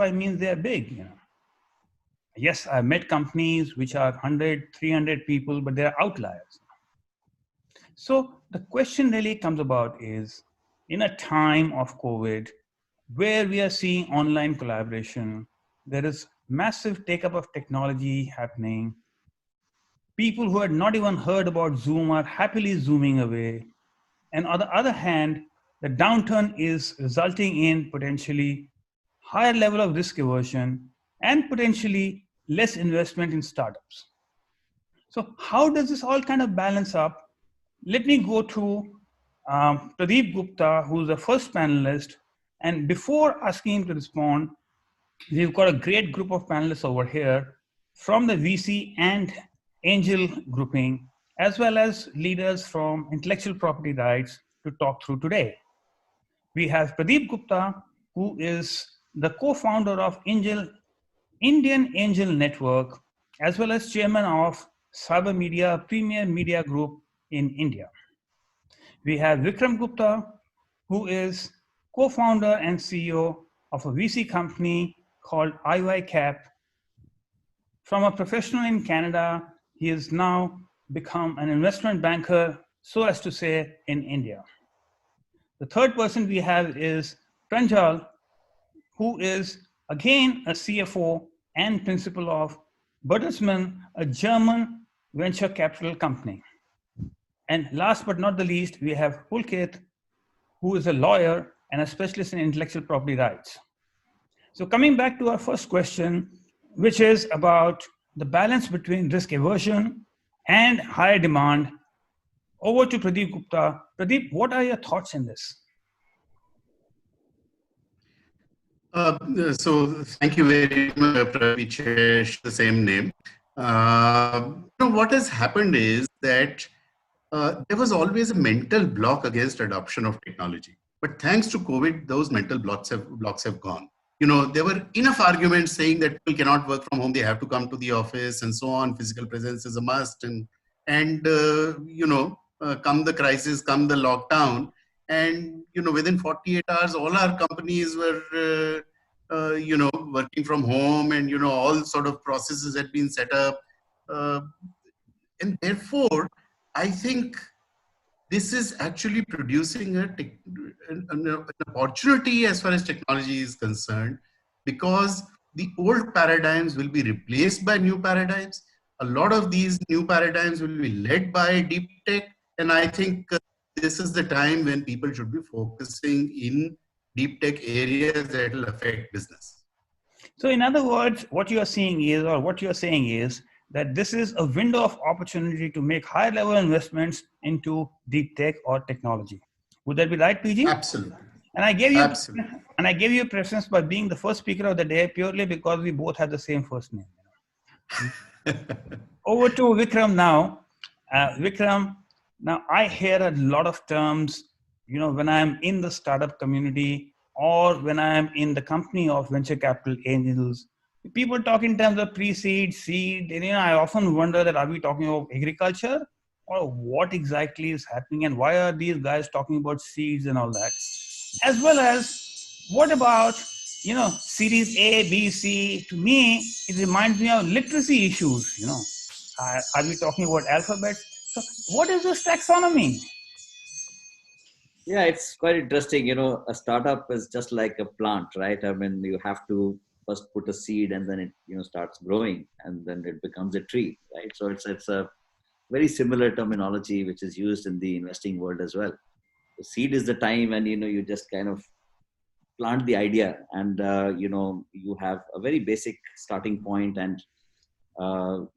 I mean they are big. Yes, I've met companies which are 100, 300 people, but they're outliers. So the question really comes about is, in a time of COVID, where we are seeing online collaboration, there is massive take up of technology happening. People who had not even heard about Zoom are happily zooming away. And on the other hand, the downturn is resulting in potentially higher level of risk aversion and potentially less investment in startups. So how does this all kind of balance up? Let me go to Pradeep Gupta, who's the first panelist. And before asking him to respond, we've got a great group of panelists over here from the VC and angel grouping, as well as leaders from intellectual property rights to talk through today. We have Pradeep Gupta, who is the co-founder of Indian Angel Network, as well as chairman of Cyber Media Premier Media Group in India. We have Vikram Gupta, who is co-founder and CEO of a VC company called IYCAP. From a professional in Canada, he has now become an investment banker, so as to say, in India. The third person we have is Pranjal, who is again a CFO and principal of Bertelsmann, a German venture capital company. And last but not the least, we have Pulkit, who is a lawyer and a specialist in intellectual property rights. So coming back to our first question, which is about the balance between risk aversion and higher demand, over to Pradeep Gupta. Pradeep, what are your thoughts in this? So thank you very much, Pradeep. The same name. What has happened is that there was always a mental block against adoption of technology. But thanks to COVID, those mental blocks have gone. There were enough arguments saying that people cannot work from home; they have to come to the office and so on. Physical presence is a must, and come the crisis, come the lockdown, and within 48 hours, all our companies were working from home, and all sort of processes had been set up, and therefore, I think this is actually producing an opportunity as far as technology is concerned, because the old paradigms will be replaced by new paradigms. A lot of these new paradigms will be led by deep tech. And I think this is the time when people should be focusing in deep tech areas that will affect business. So in other words, what you are seeing is, or what you are saying is, that this is a window of opportunity to make higher level investments into deep tech or technology. Would that be right, PG? Absolutely. And I gave you a preference by being the first speaker of the day purely because we both have the same first name. Over to Vikram now. Vikram, now I hear a lot of terms, when I'm in the startup community or when I'm in the company of venture capital angels. People talk in terms of pre-seed, seed, and I often wonder that are we talking about agriculture or what exactly is happening and why are these guys talking about seeds and all that? As well as what about, series A, B, C? To me, it reminds me of literacy issues, Are we talking about alphabets? So what is this taxonomy? Yeah, it's quite interesting. A startup is just like a plant, right? I mean, you have to first put a seed and then it starts growing and then it becomes a tree, right? So it's a very similar terminology which is used in the investing world as well. The seed is the time when you just kind of plant the idea and you have a very basic starting point, and that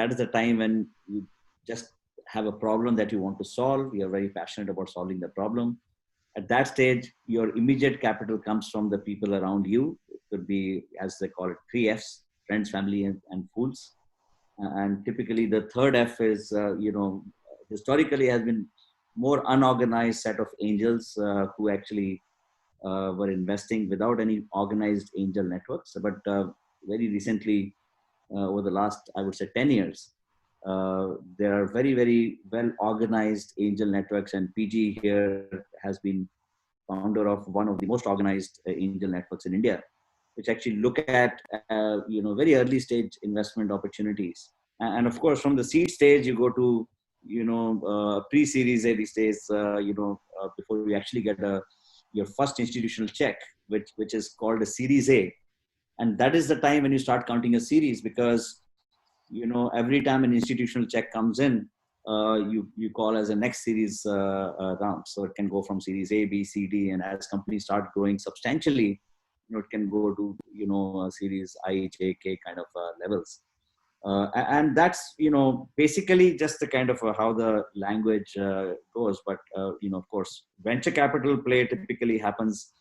is the time when you just have a problem that you want to solve. You're very passionate about solving the problem. At that stage, your immediate capital comes from the people around you. It could be, as they call it, 3 Fs: friends, family, and fools. And typically the third F is, historically has been more unorganized set of angels who actually were investing without any organized angel networks. But very recently, over the last, I would say 10 years, there are very, very well organized angel networks, and PG here has been founder of one of the most organized angel networks in India, which actually look at very early stage investment opportunities. And of course, from the seed stage, you go to pre-series A these days. Before you actually get your first institutional check, which is called a Series A, and that is the time when you start counting a series, because every time an institutional check comes in, you call as a next series round. So it can go from series A, B, C, D, and as companies start growing substantially, it can go to series I, J, K kind of levels. And that's basically just the kind of how the language goes. But of course, venture capital play typically happens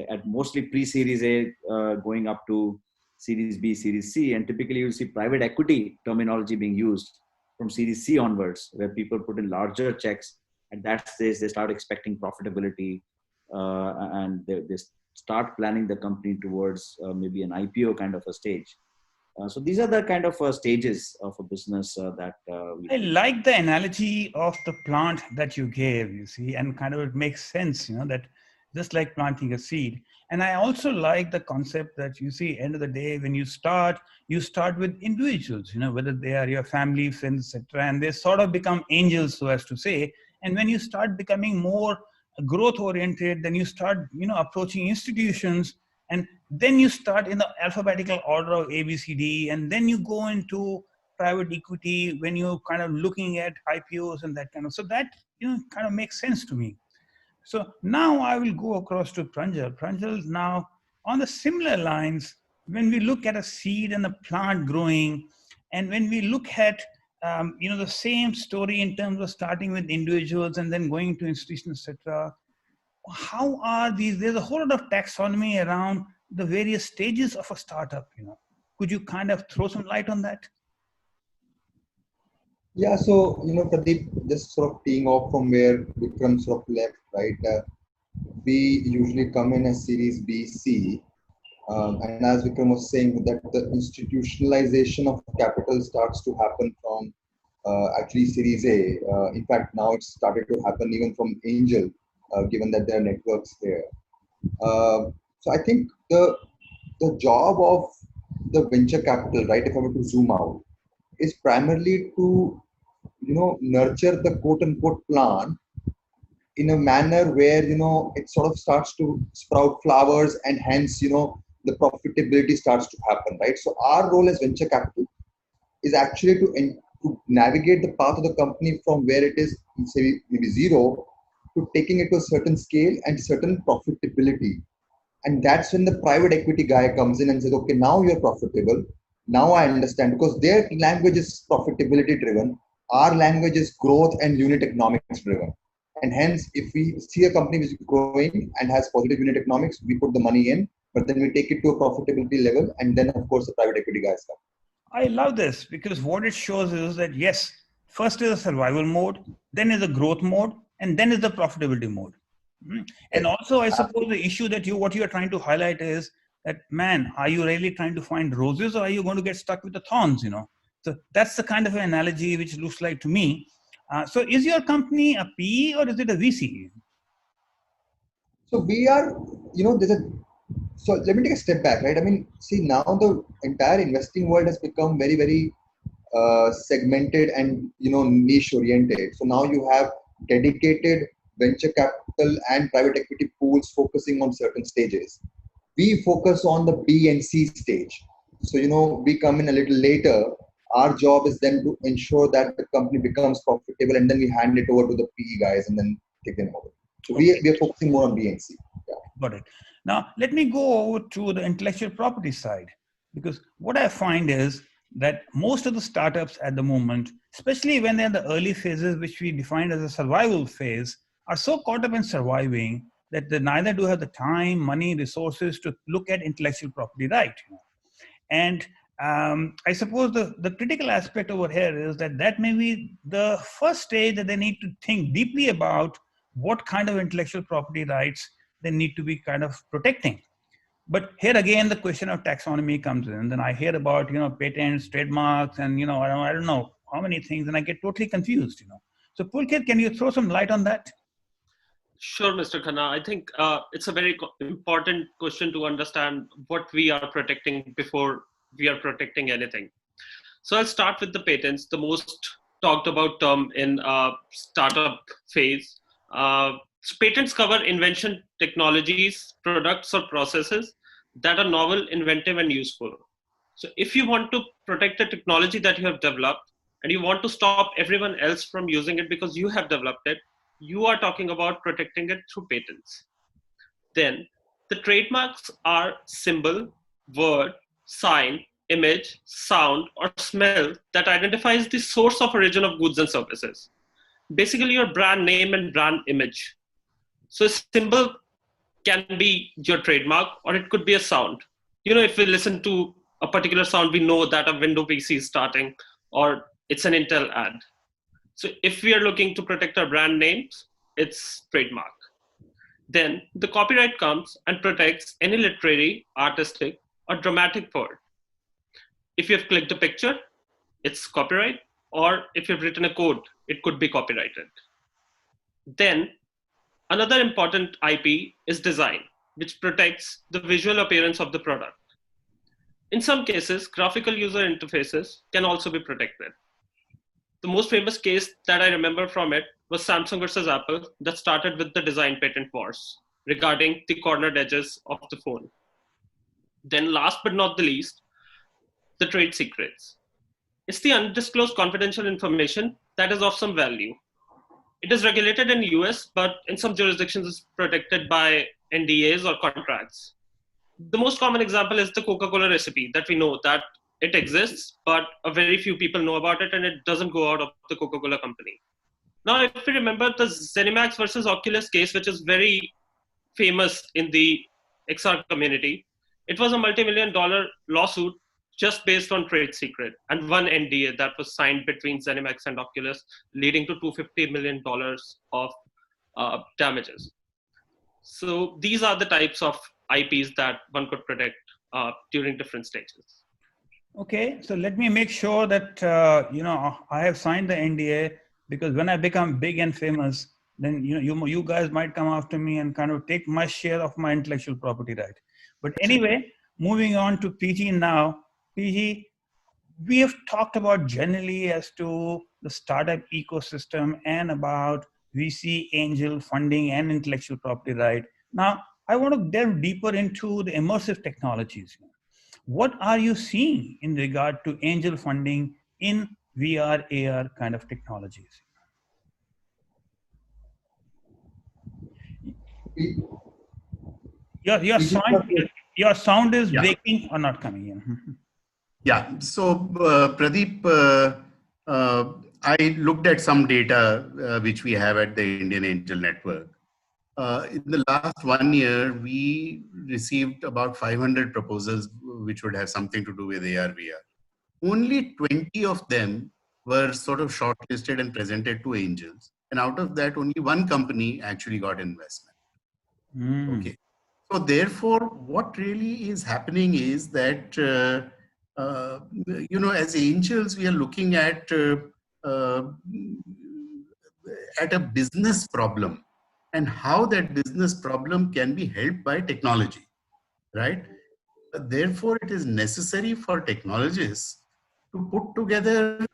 at mostly pre-series A, going up to series B, series C, and typically you'll see private equity terminology being used from series C onwards, where people put in larger checks. At that stage, they start expecting profitability, and they start planning the company towards maybe an IPO kind of a stage. So these are the kind of stages of a business that I like the analogy of the plant that you gave, you see, and kind of it makes sense, that just like planting a seed. And I also like the concept that you see, end of the day, when you start with individuals, whether they are your family, friends, etc., and they sort of become angels, so as to say. And when you start becoming more growth oriented, then you start, approaching institutions, and then you start in the alphabetical order of A, B, C, D, and then you go into private equity when you're kind of looking at IPOs and that kind of. So that kind of makes sense to me. So now I will go across to Pranjal. Pranjal, now on the similar lines, when we look at a seed and a plant growing, and when we look at the same story in terms of starting with individuals and then going to institutions, etc. How are these? There's a whole lot of taxonomy around the various stages of a startup. Could you kind of throw some light on that? Yeah, so Pradeep, just sort of teeing off from where Vikram sort of left, right? We usually come in as Series B, C, and as Vikram was saying, that the institutionalization of capital starts to happen from actually Series A. In fact, now it's started to happen even from Angel, given that there are networks here. So I think the job of the venture capital, right, if I were to zoom out, is primarily to nurture the quote unquote plant in a manner where it sort of starts to sprout flowers, and hence the profitability starts to happen, right? So our role as venture capital is actually to navigate the path of the company from where it is, say maybe zero, to taking it to a certain scale and certain profitability. And that's when the private equity guy comes in and says, okay, now you're profitable. Now I understand, because their language is profitability driven. Our language is growth and unit economics driven. And hence, if we see a company which is growing and has positive unit economics, we put the money in, but then we take it to a profitability level. And then, of course, the private equity guys come. I love this, because what it shows is that, yes, first is a survival mode, then is a growth mode, and then is the profitability mode. And also, I suppose the issue that what you are trying to highlight is that, man, are you really trying to find roses, or are you going to get stuck with the thorns? So that's the kind of an analogy which looks like to me. So is your company a PE or is it a VC? So we are, so let me take a step back, right? I mean, see, now the entire investing world has become very, very segmented and, niche oriented. So now you have dedicated venture capital and private equity pools focusing on certain stages. We focus on the B and C stage. So, we come in a little later. Our job is then to ensure that the company becomes profitable, and then we hand it over to the PE guys and then take them over. So we are focusing more on B and C. Yeah. Got it. Now, let me go over to the intellectual property side, because what I find is that most of the startups at the moment, especially when they're in the early phases, which we defined as a survival phase, are so caught up in surviving that they neither do have the time, money, resources to look at intellectual property right. And I suppose the critical aspect over here is that may be the first stage that they need to think deeply about what kind of intellectual property rights they need to be kind of protecting. But here again, the question of taxonomy comes in. Then I hear about, patents, trademarks, and, I don't know how many things, and I get totally confused, So Pulkit, can you throw some light on that? Sure, Mr. Khanna. I think it's a very important question to understand what we are protecting before we are protecting anything. So I'll start with the patents, the most talked about term in startup phase. So patents cover invention, technologies, products, or processes that are novel, inventive, and useful. So if you want to protect the technology that you have developed and you want to stop everyone else from using it because you have developed it, you are talking about protecting it through patents. Then the trademarks are symbol, word, sign, image, sound, or smell that identifies the source of origin of goods and services. Basically, your brand name and brand image. So a symbol can be your trademark, or it could be a sound. You know, if we listen to a particular sound, we know that a window PC is starting, or it's an Intel ad. So if we are looking to protect our brand names, it's trademark. Then the copyright comes and protects any literary, artistic, or dramatic word. If you've clicked a picture, it's copyright, or if you've written a code, it could be copyrighted. Then another important IP is design, which protects the visual appearance of the product. In some cases, graphical user interfaces can also be protected. The most famous case that I remember from it was Samsung versus Apple that started with the design patent wars regarding the cornered edges of the phone. Then last but not the least, the trade secrets. It's the undisclosed confidential information that is of some value. It is regulated in the US, but in some jurisdictions it's protected by NDAs or contracts. The most common example is the Coca-Cola recipe that we know that it exists, but a very few people know about it and it doesn't go out of the Coca-Cola company. Now, if we remember the ZeniMax versus Oculus case, which is very famous in the XR community, it was a multi-million-dollar lawsuit just based on trade secret and one NDA that was signed between ZeniMax and Oculus, leading to $250 million of damages. So these are the types of IPs that one could protect during different stages. Okay, so let me make sure that I have signed the NDA, because when I become big and famous, then you guys might come after me and kind of take my share of my intellectual property right. But anyway, moving on to PG now. PG, we have talked about generally as to the startup ecosystem and about VC angel funding and intellectual property right. Now, I want to delve deeper into the immersive technologies. What are you seeing in regard to angel funding in VR, AR kind of technologies? Your sound is breaking or not coming in. Yeah. So, Pradeep, I looked at some data which we have at the Indian Angel Network. In the last 1 year, we received about 500 proposals which would have something to do with AR, VR. Only 20 of them were sort of shortlisted and presented to angels. And out of that, only one company actually got investment. Okay. So therefore, what really is happening is that, as angels, we are looking at a business problem and how that business problem can be helped by technology, right? Therefore, it is necessary for technologists to put together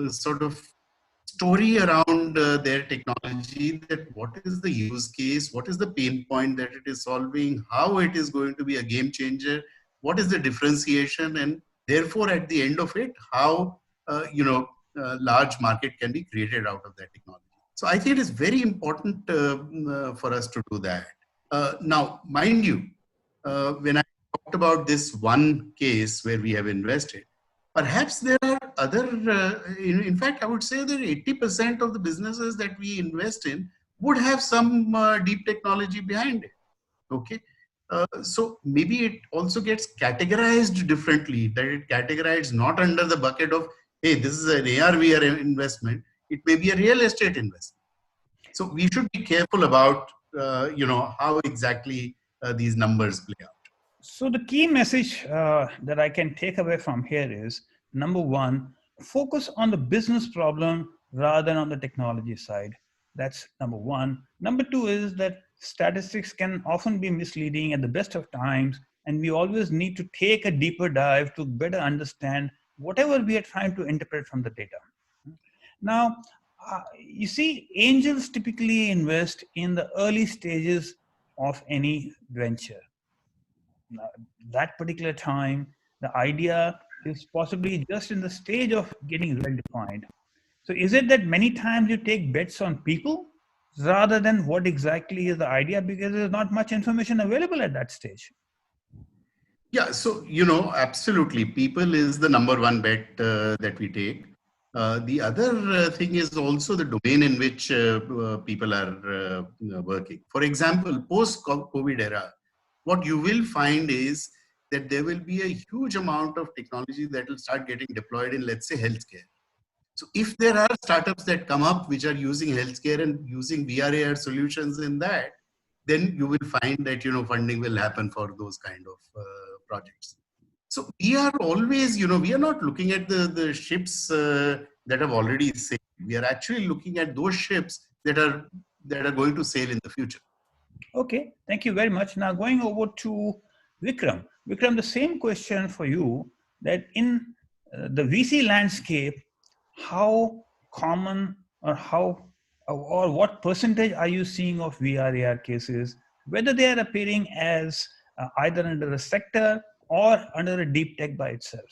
sort of story around their technology, that what is the use case, what is the pain point that it is solving, how it is going to be a game changer, what is the differentiation, and therefore at the end of it, how large market can be created out of that technology. So I think it is very important for us to do that. Now, mind you, when I talked about this one case where we have invested, perhaps there are other, in fact, I would say that 80% of the businesses that we invest in would have some deep technology behind it. Okay. So maybe it also gets categorized differently, that it categorized not under the bucket of, hey, this is an AR/VR investment. It may be a real estate investment. So we should be careful about, how exactly these numbers play out. So the key message that I can take away from here is, number one, focus on the business problem rather than on the technology side. That's number one. Number two is that statistics can often be misleading at the best of times, and we always need to take a deeper dive to better understand whatever we are trying to interpret from the data. Now, you see, angels typically invest in the early stages of any venture. Now, that particular time, the idea is possibly just in the stage of getting well defined. So, is it that many times you take bets on people rather than what exactly is the idea because there's not much information available at that stage? Yeah, so absolutely, people is the number one bet that we take. The other thing is also the domain in which people are working. For example, post-COVID era, what you will find is that there will be a huge amount of technology that will start getting deployed in, let's say, healthcare. So if there are startups that come up which are using healthcare and using VR/AR solutions in that, then you will find that funding will happen for those kind of projects. So we are always, we are not looking at the ships that have already sailed. We are actually looking at those ships that are going to sail in the future. Okay, thank you very much. Now going over to Vikram. Vikram, the same question for you, that in the VC landscape, how common or what percentage are you seeing of VR/AR cases, whether they are appearing as either under a sector or under a deep tech by itself?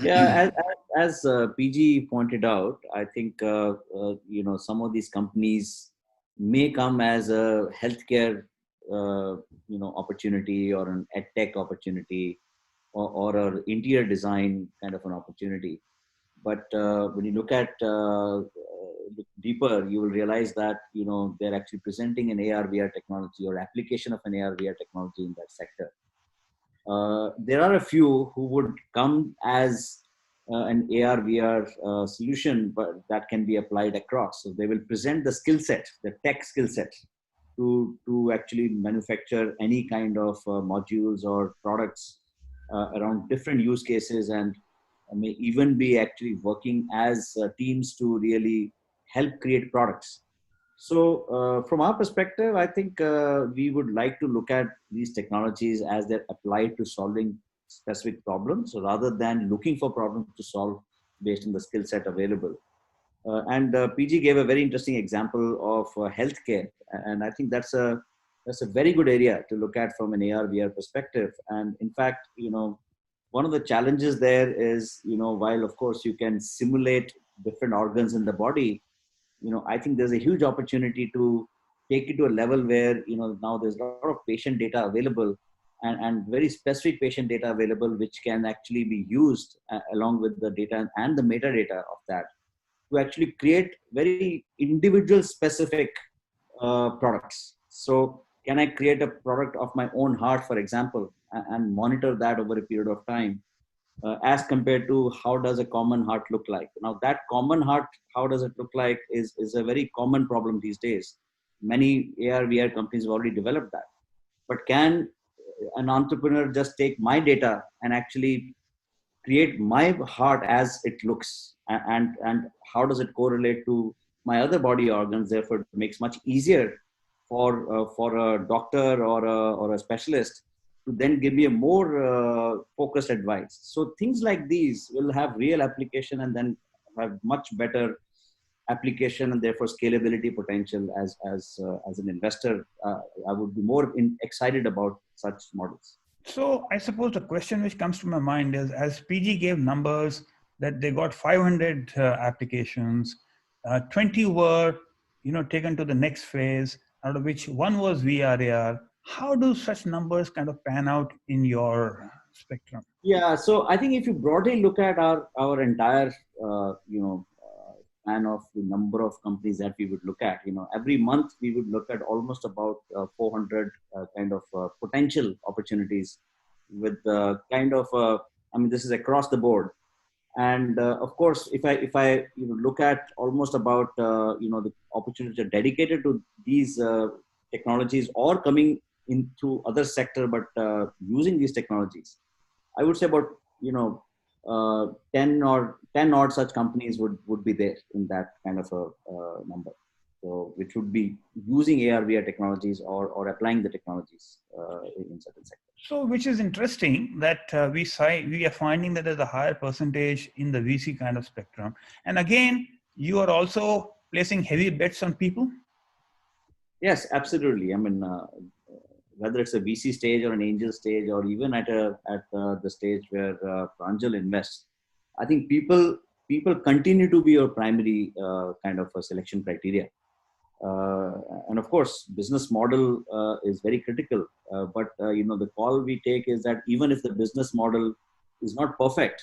Yeah, as PG pointed out, I think some of these companies may come as a healthcare opportunity or an ed tech opportunity or an interior design kind of an opportunity. But when you look at look deeper, you will realize that they're actually presenting an AR/VR technology or application of an AR/VR technology in that sector. There are a few who would come as an AR/VR solution, but that can be applied across. So they will present the skill set, the tech skill set, to actually manufacture any kind of modules or products around different use cases, and may even be actually working as teams to really help create products. So from our perspective, I think we would like to look at these technologies as they're applied to solving specific problems, so rather than looking for problems to solve based on the skill set available. And PG gave a very interesting example of healthcare, and I think that's a very good area to look at from an AR/VR perspective. And in fact, one of the challenges there is, while of course you can simulate different organs in the body, I think there's a huge opportunity to take it to a level where, now there's a lot of patient data available and very specific patient data available, which can actually be used along with the data and the metadata of that to actually create very individual specific products. So can I create a product of my own heart, for example, and monitor that over a period of time? As compared to how does a common heart look like? Now that common heart, how does it look like is a very common problem these days. Many AR/VR companies have already developed that. But can an entrepreneur just take my data and actually create my heart as it looks? And how does it correlate to my other body organs? Therefore, it makes much easier for a doctor or a specialist to then give me a more focused advice. So things like these will have real application and then have much better application and therefore scalability potential. As an investor, I would be more excited about such models. So I suppose the question which comes to my mind is, as PG gave numbers that they got 500 applications, 20 were taken to the next phase, out of which one was VR/AR. How do such numbers kind of pan out in your spectrum? Yeah, so I think if you broadly look at our entire span of the number of companies that we would look at, every month we would look at almost about 400 kind of potential opportunities with kind of this is across the board. And of course, if I look at almost about the opportunities are dedicated to these technologies or coming into other sector but using these technologies, I would say about 10 odd such companies would be there in that kind of a number. So which would be using AR/VR technologies or applying the technologies in certain sectors. So, which is interesting that we are finding that there's a higher percentage in the VC kind of spectrum. And again, you are also placing heavy bets on people. Yes, absolutely. I mean, whether it's a VC stage or an angel stage, or even at the stage where Pranjal invests, I think people continue to be your primary kind of a selection criteria. And of course, business model is very critical. But the call we take is that even if the business model is not perfect,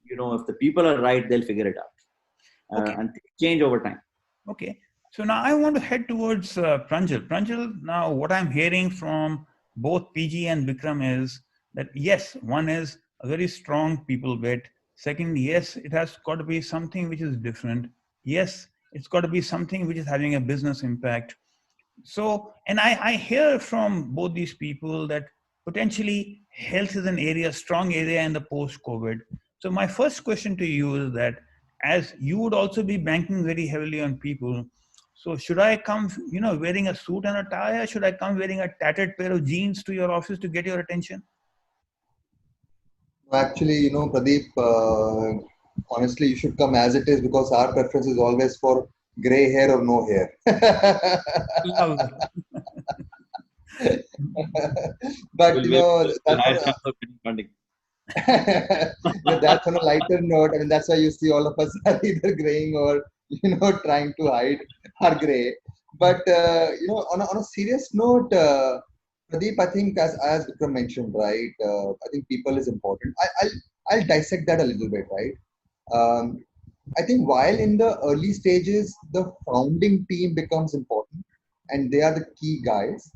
if the people are right, they'll figure it out, Okay. and things change over time. Okay. So now I want to head towards Pranjal. Pranjal, now what I'm hearing from both PG and Vikram is that yes, one is a very strong people bet. Second, yes, it has got to be something which is different. Yes, it's got to be something which is having a business impact. So, and I hear from both these people that potentially health is an area, strong area in the post-COVID. So my first question to you is that as you would also be banking very heavily on people, so should I come, wearing a suit and a tie, or should I come wearing a tattered pair of jeans to your office to get your attention? Actually, Pradeep, honestly, you should come as it is because our preference is always for gray hair or no hair. Love that. But, that's Higher on chance of getting funding. that's on a lighter note. I mean, that's why you see all of us are either graying or, trying to hide our gray. But, on a serious note, Pradeep, I think as Vikram mentioned, right, I think people is important. I'll dissect that a little bit, right? Um, I think while in the early stages, the founding team becomes important and they are the key guys.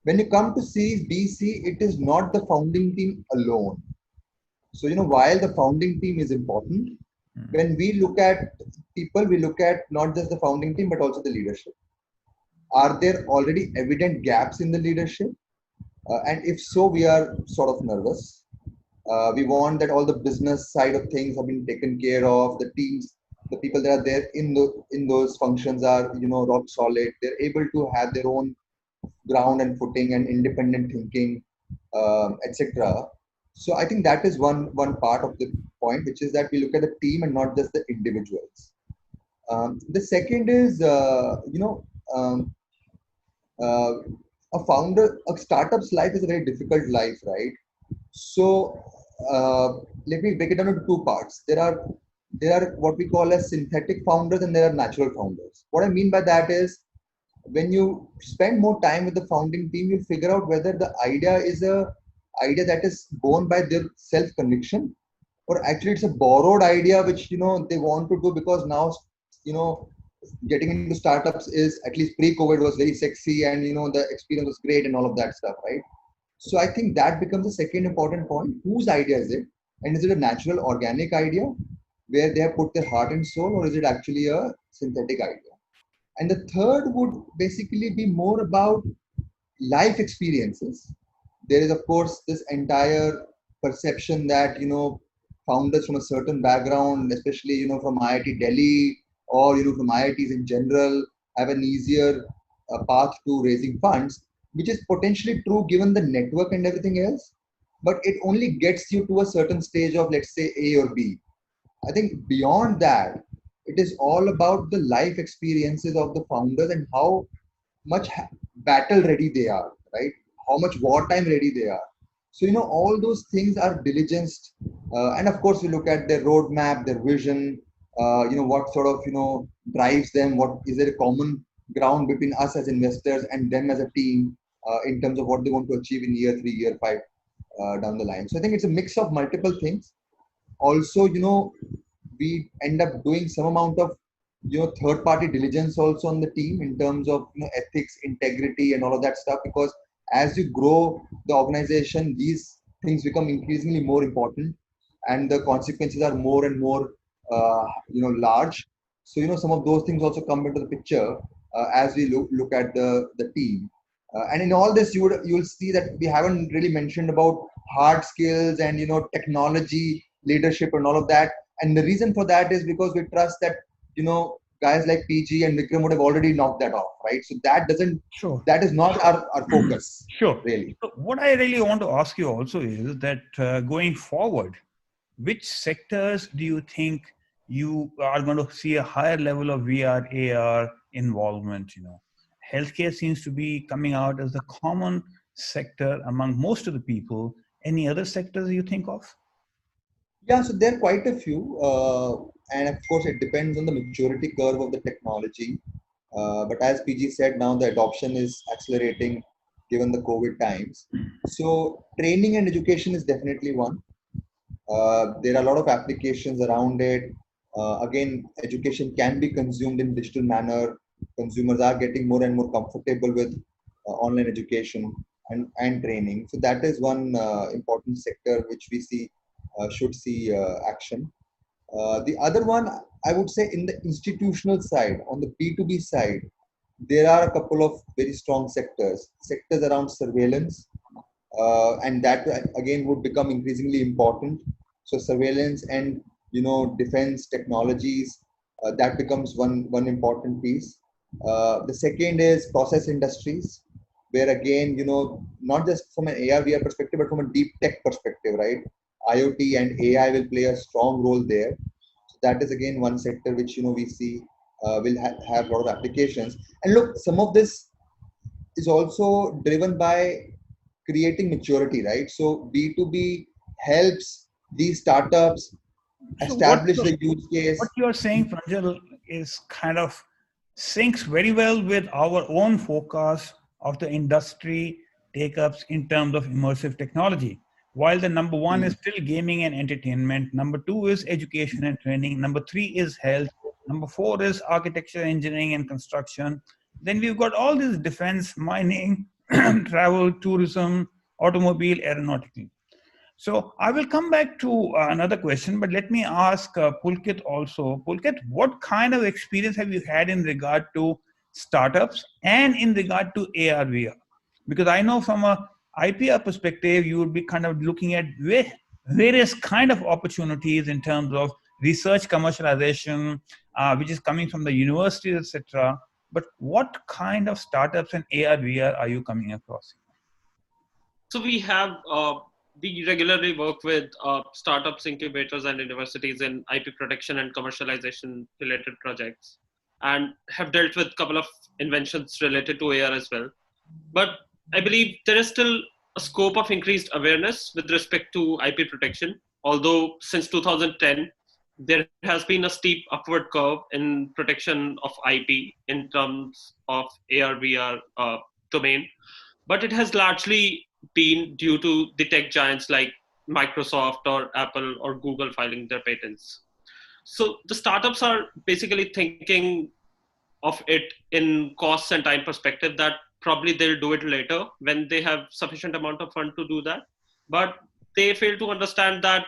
When you come to Series B, C, it is not the founding team alone. So, while the founding team is important, when we look at people, we look at not just the founding team, but also the leadership. Are there already evident gaps in the leadership? And if so, we are sort of nervous. We want that all the business side of things have been taken care of. The teams, the people that are there in those functions are rock solid. They're able to have their own ground and footing and independent thinking, etc. So I think that is one part of the point, which is that we look at the team and not just the individuals. The second is um, uh, a startup's life is a very difficult life, right? So let me break it down into two parts. There are what we call as synthetic founders and there are natural founders. What I mean by that is when you spend more time with the founding team, you figure out whether the idea is a idea that is born by their self conviction or actually it's a borrowed idea which they want to do because now you know getting into startups is at least pre-COVID was very sexy and the experience was great and all of that stuff, right? So I think that becomes the second important point. Whose idea is it? And is it a natural organic idea where they have put their heart and soul, or is it actually a synthetic idea? And the third would basically be more about life experiences. There is, of course, this entire perception that founders from a certain background, especially from IIT Delhi or from IITs in general, have an easier path to raising funds, which is potentially true given the network and everything else. But it only gets you to a certain stage of, let's say, A or B. I think beyond that, it is all about the life experiences of the founders and how much battle ready they are, right? How much wartime ready they are. So, all those things are diligenced. And of course, we look at their roadmap, their vision, what sort of, drives them, what is there a common ground between us as investors and them as a team in terms of what they want to achieve in year 3, year 5 down the line. So I think it's a mix of multiple things. Also, we end up doing some amount of third party diligence also on the team in terms of ethics, integrity and all of that stuff, because as you grow the organization, these things become increasingly more important and the consequences are more and more large. So some of those things also come into the picture as we look at the team. And in all this, you'll see that we haven't really mentioned about hard skills and technology leadership and all of that. And the reason for that is because we trust that, guys like PG and Vikram would have already knocked that off, right? So Sure. that is not our focus, Sure. really. So what I really want to ask you also is that going forward, which sectors do you think you are going to see a higher level of VR, AR involvement? Healthcare seems to be coming out as the common sector among most of the people. Any other sectors you think of? Yeah, so there are quite a few, and of course, it depends on the maturity curve of the technology. But as PG said, now the adoption is accelerating given the COVID times. So training and education is definitely one. There are a lot of applications around it. Again, education can be consumed in digital manner. Consumers are getting more and more comfortable with online education and training. So that is one important sector which we see should see action. The other one, I would say, in the institutional side, on the B2B side, there are a couple of very strong sectors around surveillance, and that again would become increasingly important. So surveillance and defense technologies, that becomes one important piece. The second is process industries, where again not just from an AR VR perspective, but from a deep tech perspective, right? IoT and AI will play a strong role there. So that is again one sector which we see will have a lot of applications. And look, some of this is also driven by creating maturity, right? So B2B helps these startups So what establish the use what case. you're saying, Pranjal, is kind of syncs very well with our own forecast of the industry take-ups in terms of immersive technology. While the number one is still gaming and entertainment, number two is education and training, number three is health, number four is architecture, engineering, and construction. Then we've got all these defense, mining, travel, tourism, automobile, aeronautical. So I will come back to another question, but let me ask Pulkit also. Pulkit, what kind of experience have you had in regard to startups and in regard to AR/VR? Because I know from a IPR perspective, you would be kind of looking at various kind of opportunities in terms of research commercialization, which is coming from the universities, etc. But what kind of startups and AR/VR are you coming across? So we regularly work with startups, incubators, and universities in IP protection and commercialization related projects, and have dealt with a couple of inventions related to AR as well. But I believe there is still a scope of increased awareness with respect to IP protection. Although since 2010, there has been a steep upward curve in protection of IP in terms of AR/VR domain, but it has largely been due to the tech giants like Microsoft or Apple or Google filing their patents. So the startups are basically thinking of it in costs and time perspective that probably they'll do it later when they have sufficient amount of fund to do that. But they fail to understand that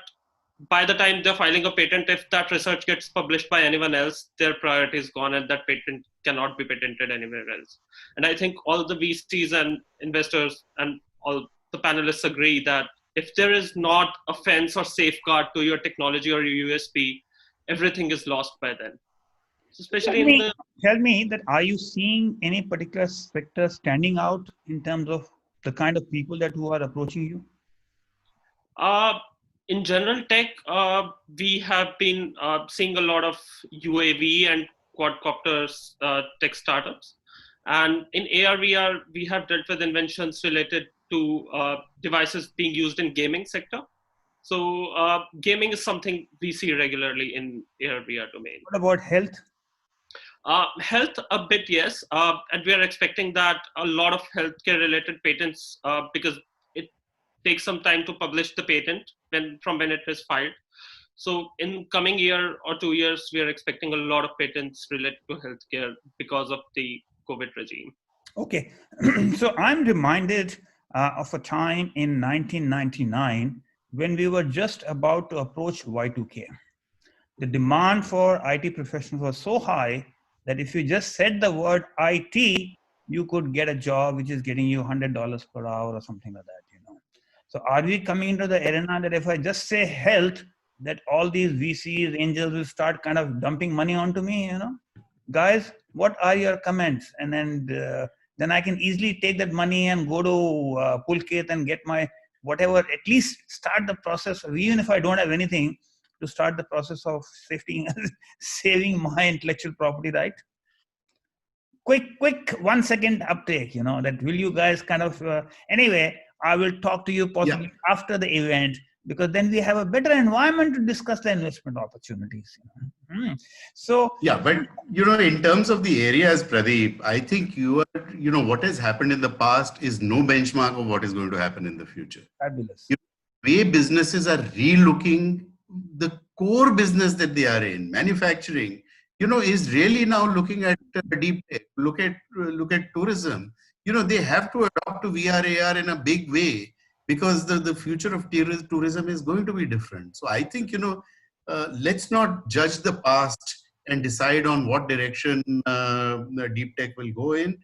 by the time they're filing a patent, if that research gets published by anyone else, their priority is gone and that patent cannot be patented anywhere else. And I think all the VCs and investors and all the panelists agree that if there is not a fence or safeguard to your technology or your USP, everything is lost by then. So Tell especially in me, the tell me that are you seeing any particular sector standing out in terms of the kind of people that who are approaching you? Uh, in general tech, we have been seeing a lot of UAV and quadcopters tech startups. And in AR, we have dealt with inventions related to devices being used in gaming sector. So gaming is something we see regularly in AR/VR domain. What about health? Health, a bit, yes. And we are expecting that a lot of healthcare related patents, because it takes some time to publish the patent from when it is filed. So in coming year or 2 years, we are expecting a lot of patents related to healthcare because of the COVID regime. Okay, so I'm reminded of a time in 1999 when we were just about to approach Y2K. The demand for IT professionals was so high that if you just said the word IT, you could get a job which is getting you $100 per hour or something like that. So are we coming into the arena that if I just say health, that all these VCs, angels will start kind of dumping money onto me, guys, what are your comments? And then I can easily take that money and go to Pulkit and get my whatever, at least start the process, even if I don't have anything, to start the process of saving my intellectual property, right? Quick 1 second uptake, that will you guys kind of, anyway, I will talk to you possibly after the event, because then we have a better environment to discuss the investment opportunities. So yeah, but in terms of the areas, Pradeep, I think what has happened in the past is no benchmark of what is going to happen in the future. Fabulous. Way businesses are re-looking the core business that they are in, manufacturing, is really now looking at deep tech, look at tourism. They have to adopt to VR, AR in a big way, because the future of tourism is going to be different. So I think, let's not judge the past and decide on what direction the deep tech will go in.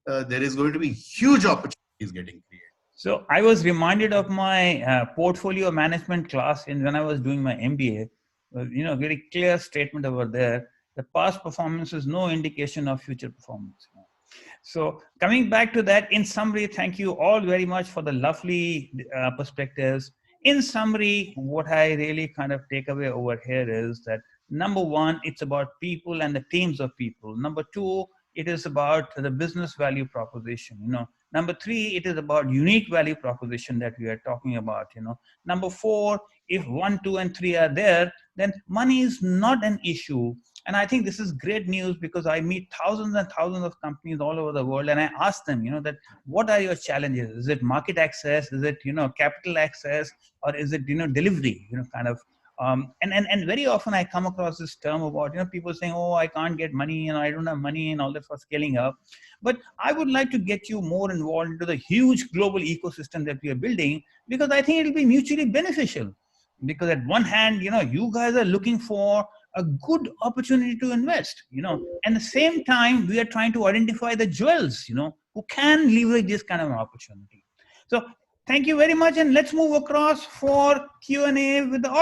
There is going to be huge opportunities getting created. So I was reminded of my portfolio management class when I was doing my MBA. Very clear statement over there. The past performance is no indication of future performance. So coming back to that, in summary, thank you all very much for the lovely perspectives. In summary, what I really kind of take away over here is that number one, it's about people and the teams of people. Number two, it is about the business value proposition. Number three, it is about unique value proposition that we are talking about. Number four, if 1, 2, and 3 are there, then money is not an issue. And I think this is great news, because I meet thousands and thousands of companies all over the world, and I ask them, that what are your challenges? Is it market access? Is it, capital access? Or is it, delivery, kind of. And very often I come across this term about, people saying, oh, I can't get money, I don't have money and all that for scaling up. But I would like to get you more involved into the huge global ecosystem that we are building, because I think it'll be mutually beneficial. Because at one hand, you guys are looking for a good opportunity to invest, and at the same time, we are trying to identify the jewels, who can leverage this kind of an opportunity. So thank you very much. And let's move across for Q&A with the audience.